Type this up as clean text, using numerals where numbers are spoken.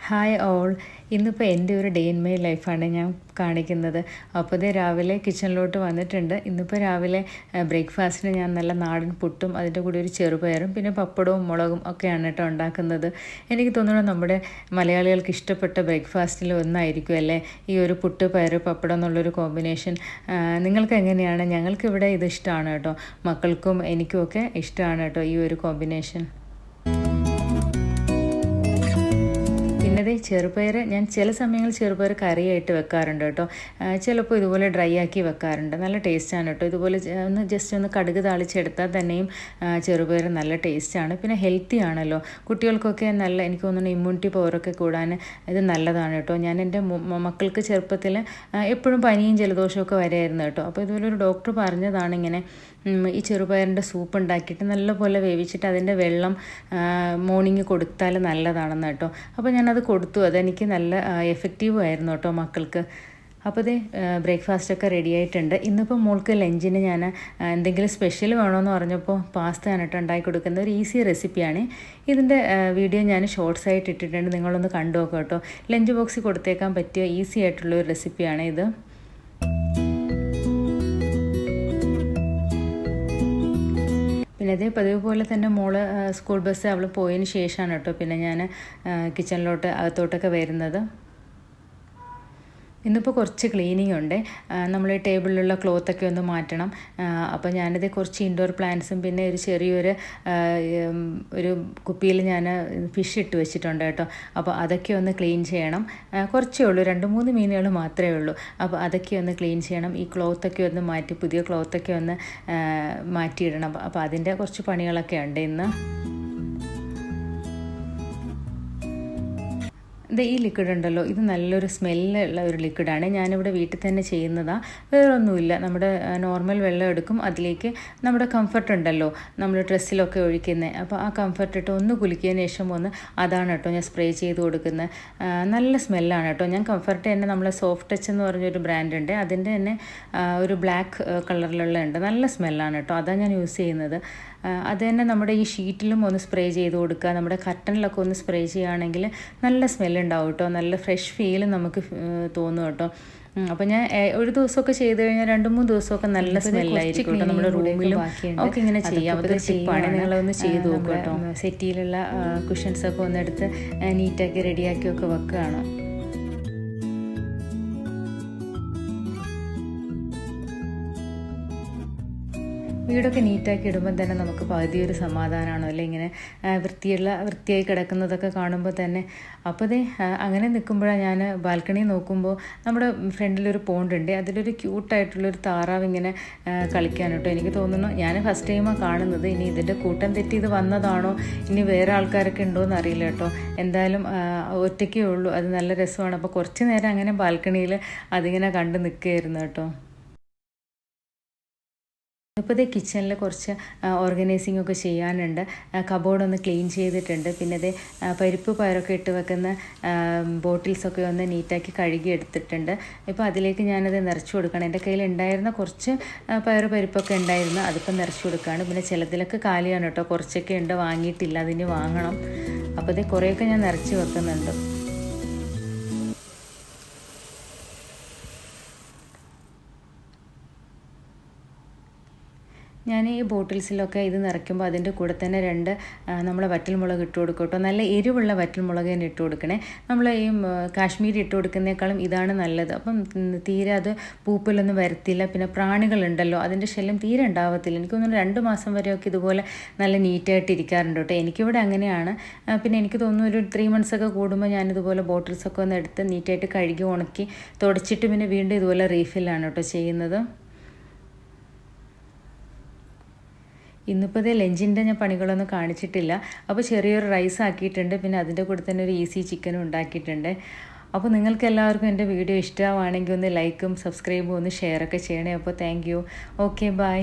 Hi all. ഇന്നിപ്പോൾ എൻ്റെ ഒരു ഡേ ഇൻ മൈ ലൈഫാണ് ഞാൻ കാണിക്കുന്നത്. അപ്പോൾ ഇത് രാവിലെ കിച്ചണിലോട്ട് വന്നിട്ടുണ്ട്. ഇന്നിപ്പോൾ രാവിലെ ബ്രേക്ക്ഫാസ്റ്റിന് ഞാൻ നല്ല നാടൻ പുട്ടും അതിൻ്റെ കൂടെ ഒരു ചെറുപയറും പിന്നെ പപ്പടവും മുളകും ഒക്കെയാണ് കേട്ടോ ഉണ്ടാക്കുന്നത്. എനിക്ക് തോന്നുന്നു നമ്മുടെ മലയാളികൾക്ക് ഇഷ്ടപ്പെട്ട ബ്രേക്ക്ഫാസ്റ്റിൽ ഒന്നായിരിക്കും അല്ലേ ഈ ഒരു പുട്ട് പയറ് പപ്പടം എന്നുള്ളൊരു കോമ്പിനേഷൻ. നിങ്ങൾക്ക് എങ്ങനെയാണ്? ഞങ്ങൾക്കിവിടെ ഇത് ഇഷ്ടമാണ് കേട്ടോ. മക്കൾക്കും എനിക്കുമൊക്കെ ഇഷ്ടമാണ് കേട്ടോ ഈ ഒരു കോമ്പിനേഷൻ. പിന്നെ ചെറുപയർ ഞാൻ ചില സമയങ്ങളിൽ ചെറുപയർ കറിയായിട്ട് വെക്കാറുണ്ട് കേട്ടോ. ചിലപ്പോൾ ഇതുപോലെ ഡ്രൈ ആക്കി വെക്കാറുണ്ട്. നല്ല ടേസ്റ്റാണ് കേട്ടോ. ഇതുപോലെ ജസ്റ്റ് ഒന്ന് കടുക് താളിച്ചെടുത്താൽ തന്നെയും ചെറുപയർ നല്ല ടേസ്റ്റാണ്. പിന്നെ ഹെൽത്തി ആണല്ലോ കുട്ടികൾക്കൊക്കെ. നല്ല എനിക്ക് തോന്നുന്നു ഇമ്മ്യൂണിറ്റി പവറൊക്കെ കൂടാൻ ഇത് നല്ലതാണ് കേട്ടോ. ഞാൻ എൻ്റെ മക്കൾക്ക് ചെറുപ്പത്തിൽ എപ്പോഴും പനിയും ജലദോഷമൊക്കെ വരായിരുന്നു കേട്ടോ. അപ്പോൾ ഇതുപോലെ ഒരു ഡോക്ടർ പറഞ്ഞതാണ് ഇങ്ങനെ ഈ ചെറുപയറിൻ്റെ സൂപ്പ് ഉണ്ടാക്കിയിട്ട് നല്ലപോലെ വേവിച്ചിട്ട് അതിൻ്റെ വെള്ളം മോർണിംഗ് കൊടുത്താൽ നല്ലതാണെന്ന് കേട്ടോ. അപ്പോൾ ഞാനത് കൊടുത്തു. അതെനിക്ക് നല്ല എഫക്റ്റീവ് ആയിരുന്നു കേട്ടോ മക്കൾക്ക്. അപ്പോൾ ഇത് ബ്രേക്ക്ഫാസ്റ്റൊക്കെ റെഡി ആയിട്ടുണ്ട്. ഇന്നിപ്പോൾ മോൾക്ക് ലഞ്ചിന് ഞാൻ എന്തെങ്കിലും സ്പെഷ്യൽ വേണമെന്ന് പറഞ്ഞപ്പോൾ പാസ്തയാണ് കേട്ടോ ഉണ്ടാക്കി കൊടുക്കുന്നത്. ഒരു ഈസി റെസിപ്പിയാണ്. ഇതിൻ്റെ വീഡിയോ ഞാൻ ഷോർട്സ് ആയിട്ട് ഇട്ടിട്ടുണ്ട്. നിങ്ങളൊന്ന് കണ്ടു നോക്കാം കേട്ടോ. ലഞ്ച് ബോക്സിൽ കൊടുത്തേക്കാൻ പറ്റിയ ഈസി ആയിട്ടുള്ളൊരു റെസിപ്പിയാണ് ഇത്. പിന്നെ അതേ പതിവ് പോലെ തന്നെ മോള് സ്കൂൾ ബസ് അവൾ പോയതിന് ശേഷമാണ് കേട്ടോ പിന്നെ ഞാൻ കിച്ചണിലോട്ട് അകത്തോട്ടൊക്കെ വരുന്നത്. ഇന്നിപ്പോൾ കുറച്ച് ക്ലീനിങ് ഉണ്ട്. നമ്മൾ ടേബിളിലുള്ള ക്ലോത്തൊക്കെ ഒന്ന് മാറ്റണം. അപ്പോൾ ഞാനിത് കുറച്ച് ഇൻഡോർ പ്ലാന്റ്സും പിന്നെ ഒരു ചെറിയൊരു ഒരു കുപ്പിയിൽ ഞാൻ ഫിഷ് ഇട്ട് വെച്ചിട്ടുണ്ട് കേട്ടോ. അപ്പോൾ അതൊക്കെ ഒന്ന് ക്ലീൻ ചെയ്യണം. കുറച്ചേ ഉള്ളൂ, 2-3 മീനുകൾ മാത്രമേ ഉള്ളൂ. അപ്പോൾ അതൊക്കെ ഒന്ന് ക്ലീൻ ചെയ്യണം. ഈ ക്ലോത്തൊക്കെ ഒന്ന് മാറ്റി പുതിയ ക്ലോത്തൊക്കെ ഒന്ന് മാറ്റിയിടണം. അപ്പോൾ അതിൻ്റെ കുറച്ച് പണികളൊക്കെ ഉണ്ട് ഇന്ന്. ഈ ലിക്വിഡ് ഉണ്ടല്ലോ, ഇത് നല്ലൊരു സ്മെല്ലുള്ള ഒരു ലിക്വിഡാണ്. ഞാനിവിടെ വീട്ടിൽ തന്നെ ചെയ്യുന്നതാണ്. വേറൊന്നുമില്ല, നമ്മുടെ നോർമൽ വെള്ളം എടുക്കും, അതിലേക്ക് നമ്മുടെ കംഫർട്ട് ഉണ്ടല്ലോ നമ്മൾ ഡ്രസ്സിലൊക്കെ ഒഴിക്കുന്നത്. അപ്പോൾ ആ കംഫർട്ട് ഇട്ട് ഒന്ന് കുലിക്കിയതിന് ശേഷം അതാണ് കേട്ടോ ഞാൻ സ്പ്രേ ചെയ്ത് കൊടുക്കുന്നത്. നല്ല സ്മെല്ലാണ് കേട്ടോ. ഞാൻ കംഫർട്ട് തന്നെ നമ്മളെ സോഫ്റ്റ് ടച്ച് എന്ന് പറഞ്ഞൊരു ബ്രാൻഡ് ഉണ്ട്, അതിൻ്റെ തന്നെ ഒരു ബ്ലാക്ക് കളറിലുള്ള ഉണ്ട്. നല്ല സ്മെല്ലാണ് കേട്ടോ, അതാണ് ഞാൻ യൂസ് ചെയ്യുന്നത്. അത് തന്നെ നമ്മുടെ ഈ ഷീറ്റിലും ഒന്ന് സ്പ്രേ ചെയ്ത് കൊടുക്കുക. നമ്മുടെ കർട്ടനിലൊക്കെ ഒന്ന് സ്പ്രേ ചെയ്യുകയാണെങ്കിൽ നല്ല സ്മെല്ലുണ്ടാവും കേട്ടോ. നല്ല ഫ്രഷ് ഫീൽ നമുക്ക് തോന്നും കേട്ടോ. അപ്പോൾ ഞാൻ ഒരു ദിവസമൊക്കെ ചെയ്ത് കഴിഞ്ഞാൽ 2-3 ദിവസമൊക്കെ നല്ല സ്മെല്ലായിരിക്കും കേട്ടോ. നമ്മുടെ റൂമിലും ഒക്കെ ഇങ്ങനെ ചെയ്യാം. അതൊരു ടിപ്പാണ്, നിങ്ങളൊന്ന് ചെയ്ത് നോക്കുക കേട്ടോ. സെറ്റിയിലുള്ള കുഷൻസൊക്കെ ഒന്നെടുത്ത് നീറ്റാക്കി റെഡിയാക്കിയൊക്കെ വെക്കുകയാണ്. വീടൊക്കെ നീറ്റാക്കി ഇടുമ്പോൾ തന്നെ നമുക്ക് പകുതിയൊരു സമാധാനമാണോ അല്ലേ, ഇങ്ങനെ വൃത്തിയായി കിടക്കുന്നതൊക്കെ കാണുമ്പോൾ തന്നെ. അപ്പോൾ അങ്ങനെ നിൽക്കുമ്പോഴാണ് ഞാൻ ബാൽക്കണി നോക്കുമ്പോൾ നമ്മുടെ ഫ്രണ്ടിലൊരു പോണ്ടുണ്ട്, അതിലൊരു ക്യൂട്ടായിട്ടുള്ളൊരു താറാവ് ഇങ്ങനെ കളിക്കാൻ കേട്ടോ. എനിക്ക് തോന്നുന്നു ഞാൻ ഫസ്റ്റ് ടൈമാണ് കാണുന്നത്. ഇനി ഇതിൻ്റെ കൂട്ടം തെറ്റി ഇത് വന്നതാണോ, ഇനി വേറെ ആൾക്കാരൊക്കെ ഉണ്ടോ എന്ന് അറിയില്ല കേട്ടോ. എന്തായാലും ഒറ്റയ്ക്കേ ഉള്ളൂ, അത് നല്ല രസമാണ്. അപ്പോൾ കുറച്ച് നേരം അങ്ങനെ ബാൽക്കണിയിൽ അതിങ്ങനെ കണ്ട് നിൽക്കുകയായിരുന്നു കേട്ടോ. ഇപ്പോൾ കിച്ചണിൽ കുറച്ച് ഓർഗനൈസിങ് ഒക്കെ ചെയ്യാനുണ്ട്. കബോർഡൊന്ന് ക്ലീൻ ചെയ്തിട്ടുണ്ട്. പിന്നെ പരിപ്പ് പയറൊക്കെ ഇട്ട് വെക്കുന്ന ബോട്ടിൽസൊക്കെ ഒന്ന് നീറ്റാക്കി കഴുകി എടുത്തിട്ടുണ്ട്. ഇപ്പോൾ അതിലേക്ക് ഞാനത് നിറച്ച് കൊടുക്കണം. എൻ്റെ കയ്യിൽ ഉണ്ടായിരുന്ന കുറച്ച് പരിപ്പൊക്കെ ഉണ്ടായിരുന്നു, അതിപ്പോൾ നിറച്ച് കൊടുക്കുകയാണ്. പിന്നെ ചിലതിലൊക്കെ കാലിയാണ് കേട്ടോ, കുറച്ചൊക്കെ ഉണ്ട്, വാങ്ങിയിട്ടില്ല, അതിന് വാങ്ങണം. അപ്പോൾ കുറേയൊക്കെ ഞാൻ നിറച്ച് വെക്കുന്നുണ്ട്. ഞാൻ ഈ ബോട്ടിൽസിലൊക്കെ ഇത് നിറയ്ക്കുമ്പോൾ അതിൻ്റെ കൂടെ തന്നെ 2 നമ്മളെ വറ്റൽമുളക് ഇട്ട് കൊടുക്കും കേട്ടോ. നല്ല എരിവുള്ള വറ്റൽമുളക് തന്നെ ഇട്ട് കൊടുക്കണേ. നമ്മൾ ഈ കാശ്മീരി ഇട്ട് കൊടുക്കുന്നേക്കാളും ഇതാണ് നല്ലത്. അപ്പം തീരെ അത് പൂപ്പലൊന്നും വരത്തില്ല. പിന്നെ പ്രാണികളുണ്ടല്ലോ, അതിൻ്റെ ശല്യം തീരെ ഉണ്ടാവത്തില്ല. എനിക്ക് തോന്നുന്നു 2 മാസം വരെയൊക്കെ ഇതുപോലെ നല്ല നീറ്റായിട്ട് ഇരിക്കാറുണ്ട് കേട്ടോ. എനിക്കിവിടെ അങ്ങനെയാണ്. പിന്നെ എനിക്ക് തോന്നുന്നു ഒരു 3 months ഒക്കെ കൂടുമ്പോൾ ഞാനിതുപോലെ ബോട്ടിൽസൊക്കെ ഒന്ന് എടുത്ത് നീറ്റായിട്ട് കഴുകി ഉണക്കി തുടച്ചിട്ട് പിന്നെ വീണ്ടും ഇതുപോലെ റീഫില്ലാണ് കേട്ടോ ചെയ്യുന്നത്. ഇന്നിപ്പോൾ ലഞ്ചിൻ്റെ ഞാൻ പണികളൊന്നും കാണിച്ചിട്ടില്ല. അപ്പോൾ ചെറിയൊരു റൈസ് ആക്കിയിട്ടുണ്ട്. പിന്നെ അതിൻ്റെ കൂടെ തന്നെ ഒരു ഈസി ചിക്കനും ഉണ്ടാക്കിയിട്ടുണ്ട്. അപ്പോൾ നിങ്ങൾക്ക് എല്ലാവർക്കും എൻ്റെ വീഡിയോ ഇഷ്ടമാണെങ്കിൽ ഒന്ന് ലൈക്കും സബ്സ്ക്രൈബും ഒന്ന് ഷെയറൊക്കെ ചെയ്യണേ. അപ്പോൾ താങ്ക് യു. Okay, by.